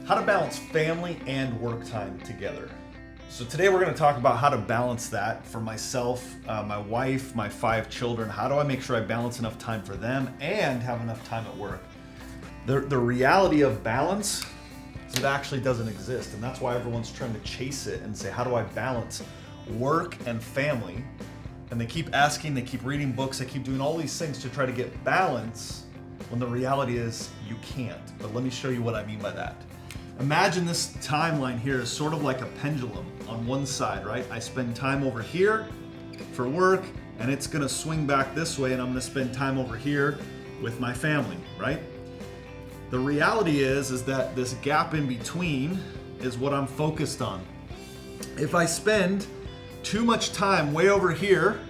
How to balance family and work time together. So today we're going to talk about how to balance that for myself, my wife, my 5 children. How do I make sure I balance enough time for them and have enough time at work? The reality of balance is it actually doesn't exist, and that's why everyone's trying to chase it and say, how do I balance work and family? And they keep asking, they keep reading books, they keep doing all these things to try to get balance, when the reality is you can't. But let me show you what I mean by that. Imagine this timeline here is sort of like a pendulum. On one side, right? I spend time over here for work, and it's gonna swing back this way, and I'm gonna spend time over here with my family, right? The reality is that this gap in between is what I'm focused on. If I spend too much time way over here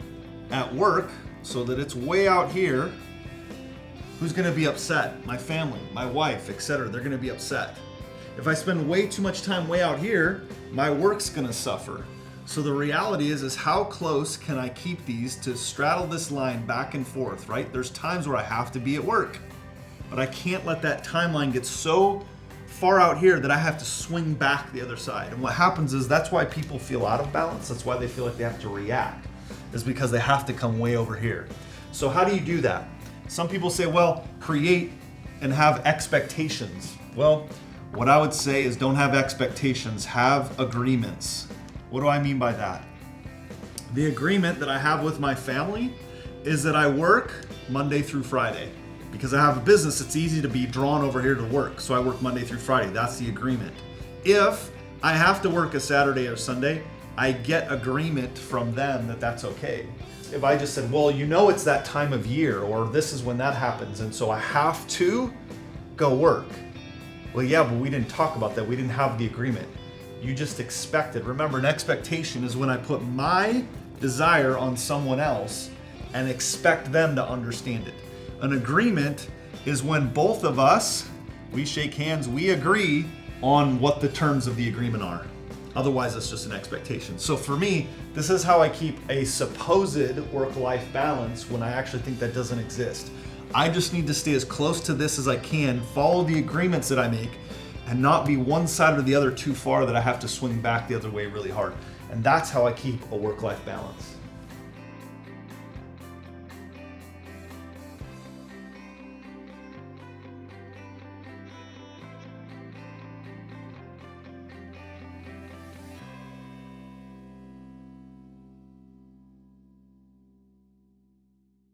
at work, so that it's way out here, who's gonna be upset? My family, my wife, etc. They're gonna be upset. If I spend way too much time way out here, my work's gonna suffer. So the reality is how close can I keep these to straddle this line back and forth, right? There's times where I have to be at work, but I can't let that timeline get so far out here that I have to swing back the other side. And what happens is that's why people feel out of balance. That's why they feel like they have to react, is because they have to come way over here. So how do you do that? Some people say, well, create and have expectations. Well, what I would say is don't have expectations, have agreements. What do I mean by that? The agreement that I have with my family is that I work Monday through Friday. Because I have a business, it's easy to be drawn over here to work. So I work Monday through Friday. That's the agreement. If I have to work a Saturday or Sunday, I get agreement from them that that's okay. If I just said, well, you know it's that time of year, or this is when that happens, and so I have to go work. Well, yeah, but we didn't talk about that. We didn't have the agreement. You just expected. Remember, an expectation is when I put my desire on someone else and expect them to understand it. An agreement is when both of us, we shake hands, we agree on what the terms of the agreement are. Otherwise, it's just an expectation. So for me, this is how I keep a supposed work-life balance when I actually think that doesn't exist. I just need to stay as close to this as I can, follow the agreements that I make, and not be one side or the other too far that I have to swing back the other way really hard. And that's how I keep a work-life balance.